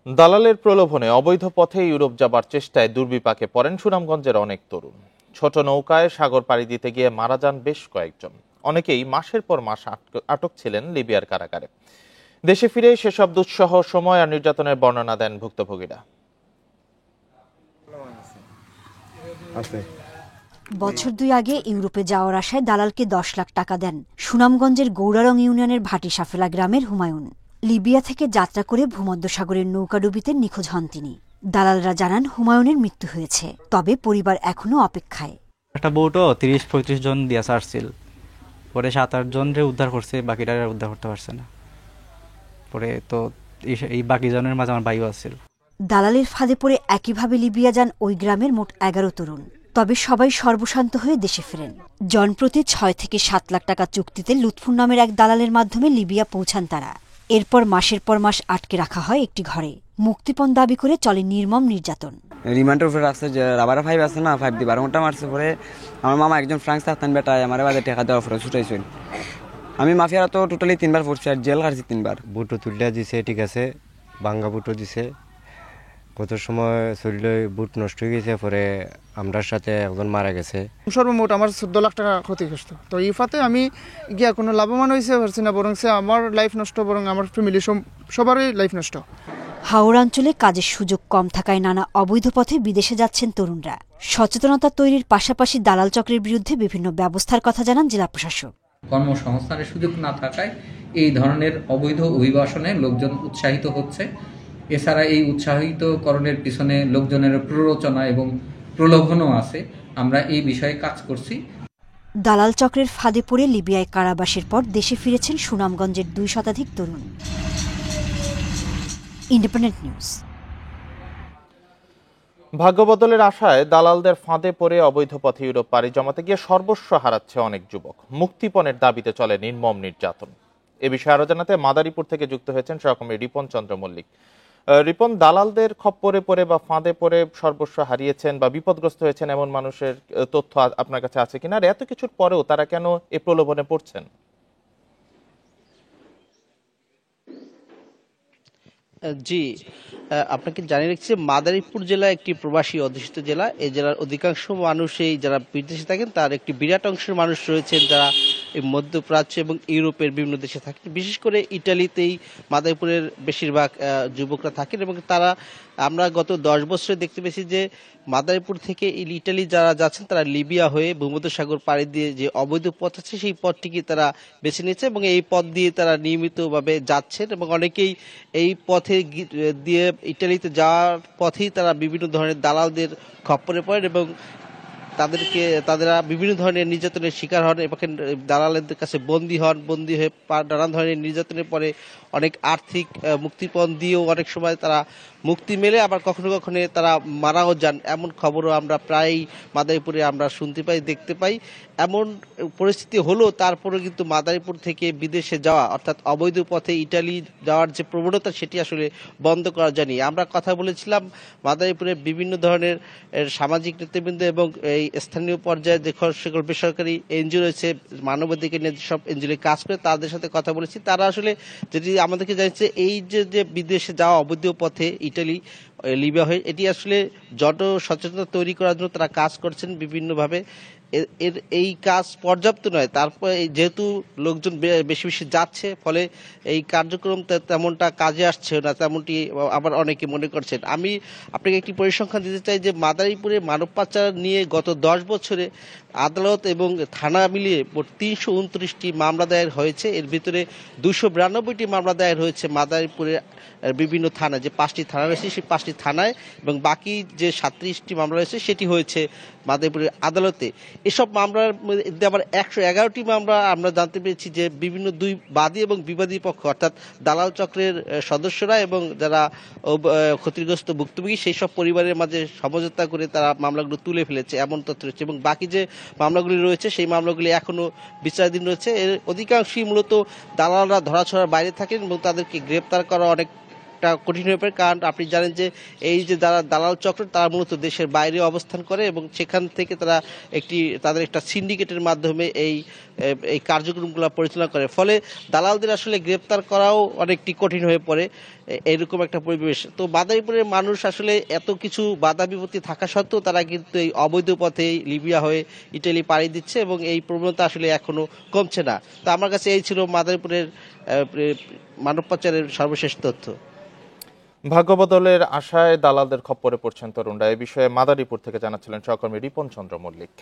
দালালের প্রলোভনে অবৈধ পথে ইউরোপ যাবার চেষ্টায় দুর্বিপাকে পড়েন সুনামগঞ্জের অনেক তরুণ। ছোট নৌকায় সাগর পাড়ি দিতে গিয়ে মারা যান বেশ কয়েকজন। অনেকেই মাসের পর মাস আটক ছিলেন লিবিয়ার কারাগারে। দেশে ফিরে সেসব দুঃসহ সময় আর নির্যাতনের বর্ণনা দেন ভুক্তভোগীরা। বছর 2 আগে ইউরোপে যাওয়ার আশায় দালালকে 10 লাখ টাকা দেন সুনামগঞ্জের গৌরারং ইউনিয়নের ভাটি সাফেলা গ্রামের হুমায়ুন। লিবিয়া থেকে যাত্রা করে ভূমধ্যসাগরের নৌকাডুবিতে নিখোঁজ হন তিনি। দালালরা জানান হুমায়ুনের মৃত্যু হয়েছে, তবে পরিবার এখনো অপেক্ষায়। একটা বোটও 30-35 জন দিয়া ছাড়ছিল, পরে 7-8 জনরে উদ্ধার করছে, বাকিটা উদ্ধার করতে পারছে না। পরে তো এই বাকি জনের মাঝে আমার ভাইও আছিল। দালালের ফাঁদে পড়ে একইভাবে লিবিয়া যান ওই গ্রামের মোট 11 তরুণ। তবে সবাই সর্বশান্ত হয়ে দেশে ফেরেন। জনপ্রতি 6 থেকে 7 লাখ টাকা চুক্তিতে লুৎফুর নামের এক দালালের মাধ্যমে লিবিয়া পৌঁছান তারা। এরপর মাসের পর মাস আটকে রাখা হয় একটি ঘরে। মুক্তিপণ দাবি করে চলে নির্মম নির্যাতন। রিমান্ডের উপরে রাখছে যে রাবার 5 আছে না, 5 দিয়ে 12 ঘন্টা মারছে। পরে আমার মামা একজন ফ্রান্স থাকতেন বেটায় আমার বাদে টাকা দেওয়ার পরে ছুটাইছেন। আমি মাফিয়ারা তো টোটালি 3 বার পড়ছি আর জেল খাটছি 3 বার। বুটো তুলিয়া দিছে, ঠিক আছে, ভাঙ্গা বুটো দিছে। কত সময় শরীরে বুট নষ্ট হয়ে গেছে, পরে আমরার সাথে একজন মারা গেছে। সর্বমোট আমার 14 লাখ টাকা ক্ষতিগ্রস্ত। তো এই ফাতে আমি গিয়া কোনো লাভবান হয়েছে পারছি না, বরং আমার লাইফ নষ্ট, বরং আমার ফ্যামিলি সবারই লাইফ নষ্ট। হাওড় অঞ্চলে কাজের সুযোগ কম থাকায় নানা অবৈধ পথে বিদেশে যাচ্ছেন তরুণরা। সচেতনতা তৈরির পাশাপাশি দালাল চক্রের বিরুদ্ধে বিভিন্ন ব্যবস্থার কথা জানান জেলা প্রশাসক। কর্মসংস্থানের সুযোগ না থাকায় এই ধরনের অবৈধ অভিবাসনে লোকজন উৎসাহিত হচ্ছে। এছাড়া এই উৎসাহিতকরণের পিছনে লোকজনের প্ররোচনা এবং প্রলোভনও আছে। আমরা এই বিষয়ে কাজ করছি। দালাল চক্রের ফাঁদে পড়ে লিবিয়ায় কারাবাসের পর দেশে ফিরেছেন সুনামগঞ্জের 2 শতাধিক তরুণ। Independent news. ভাগ্যবদলের আশায় দালালদের ফাঁদে পড়ে অবৈধ পথে ইউরোপ পাড়ি জমাতে গিয়ে সর্বস্ব হারাচ্ছে অনেক যুবক। মুক্তিপণের দাবিতে চলে নির্মম নির্যাতন। এ বিষয়ে আরো জানাতে মাদারীপুর থেকে যুক্ত হয়েছেন সহকর্মী রিপন চন্দ্র মল্লিক। রিপন, দালালদের খপ্পরে পড়ে বা ফাঁদে পড়ে সর্বস্ব হারিয়েছেন বা বিপদগ্রস্ত হয়েছেন এমন মানুষের তথ্য আপনার কাছে আছে কিনা? আর এত কিছুর পরেও তারা কেন এ প্রলোভনে পড়ছেন? জি, আপনাকে জানিয়ে রাখছি, মাদারীপুর জেলা একটি প্রবাসী অধ্যুষিত জেলা। এই জেলার অধিকাংশ মানুষই যারা বিদেশে থাকেন তার একটি বিরাট অংশের মানুষ রয়েছেন যারা এই মধ্যপ্রাচ্য এবং ইউরোপের বিভিন্ন দেশে থাকেন। বিশেষ করে ইটালিতেই মাদারীপুরের বেশিরভাগ যুবকরা থাকেন এবং তারা, আমরা গত 10 বছরে দেখতে পেয়েছি যে মাদারীপুর থেকে ইটালি যারা যাচ্ছেন তারা লিবিয়া হয়ে ভূমধ্যসাগর পাড়ি দিয়ে যে অবৈধ পথ আছে সেই পথটিকে তারা বেছে নিয়েছে এবং এই পথ দিয়ে তারা নিয়মিতভাবে যাচ্ছেন এবং অনেকেই এই পথে দিয়ে ইটালিতে যাওয়ার পথেই তারা বিভিন্ন ধরনের দালালদের খপ্পরে পড়েন এবং তারা বিভিন্ন ধরনের নির্যাতনের শিকার হন এবং দালালদের কাছে বন্দী হয়ে নানান ধরনের নির্যাতনের পরে অনেক আর্থিক মুক্তিপণ দিয়েও অনেক সময় তারা মুক্তি মেলে, আবার কখনো কখনো তারা মারাও যান। এমন খবরও আমরা প্রায়ই মাদারীপুরে আমরা শুনতে পাই, দেখতে পাই। এমন পরিস্থিতি হলো তারপরে কিন্তু মাদারীপুর থেকে বিদেশে যাওয়া অর্থাৎ অবৈধ পথে ইটালি যাওয়ার যে প্রবণতা সেটি আসলে বন্ধ করা যায়নি। আমরা কথা বলেছিলাম মাদারীপুরে বিভিন্ন ধরনের সামাজিক নেতৃবৃন্দ এবং এই স্থানীয় পর্যায়ে যে সকল বেসরকারি এনজিও রয়েছে, মানবাধিকার নিয়ে যেসব এনজিও কাজ করে তাদের সাথে কথা বলেছি। তারা আসলে যেটি আমাদেরকে জানিয়েছে, এই যে বিদেশে যাওয়া অবৈধ পথে ইটালি লিবিয়া হয়ে, এটি আসলে সচেতনতা তৈরি করার জন্য তারা কাজ করছেন বিভিন্নভাবে। এই কাজ পর্যাপ্ত নয়, তারপরে যেহেতু লোকজন বেশি বেশি যাচ্ছে ফলে এই কার্যক্রম তেমনটা কাজে আসছে না, তেমনটি আবার অনেকে মনে করছেন। আমি আপনাকে একটি পরিসংখ্যান দিতে চাই যে মাদারীপুরে মানব পাচার নিয়ে গত 10 বছরে আদালত এবং থানা মিলিয়ে মোট 329টি মামলা দায়ের হয়েছে। এর ভিতরে 292টি মামলা দায়ের হয়েছে মাদারীপুরে বিভিন্ন থানায়, যে 5টি থানা রয়েছে সেই 5টি থানায়, এবং বাকি যে 37টি মামলা রয়েছে সেটি হয়েছে মাদারীপুরের আদালতে। এসব মামলার মধ্যে আবার 111টি মামলা আমরা জানতে পেরেছি যে বিভিন্ন দুই বাদী এবং বিবাদী পক্ষ অর্থাৎ দালাল চক্রের সদস্যরা এবং যারা ক্ষতিগ্রস্ত ভুক্তভোগী সেই সব পরিবারের মাঝে সমঝোতা করে তারা মামলাগুলো তুলে ফেলেছে, এমন তথ্য রয়েছে। এবং বাকি যে মামলাগুলি রয়েছে সেই মামলাগুলি এখনো বিচারাধীন রয়েছে। এর অধিকাংশই মূলত দালালরা ধরাছোঁয়ার বাইরে থাকেন এবং তাদেরকে গ্রেপ্তার করা অনেক একটা কঠিন হয়ে পড়ে, কারণ আপনি জানেন যে এই যে যারা দালাল চক্র তারা মূলত দেশের বাইরে অবস্থান করে এবং সেখান থেকে তারা তাদের একটা সিন্ডিকেটের মাধ্যমে এই কার্যক্রমগুলো পরিচালনা করে, ফলে দালালদের আসলে গ্রেপ্তার করাও অনেকটি কঠিন হয়ে পড়ে এরকম একটা পরিবেশ। তো মাদারীপুরের মানুষ আসলে এত কিছু বাধা বিপত্তি থাকা সত্ত্বেও তারা কিন্তু এই অবৈধ পথে লিবিয়া হয়ে ইটালি পাড়ি দিচ্ছে এবং এই প্রবণতা আসলে এখনো কমছে না। তো আমার কাছে এই ছিল মাদারীপুরের মানব পাচারের সর্বশেষ তথ্য। ভাগ্যবদলের আশায় দালালদের খপ্পরে পড়ছেন তরুণরা। এ বিষয়ে মাদারীপুর থেকে জানাচ্ছিলেন সহকর্মী রিপন চন্দ্র মল্লিক।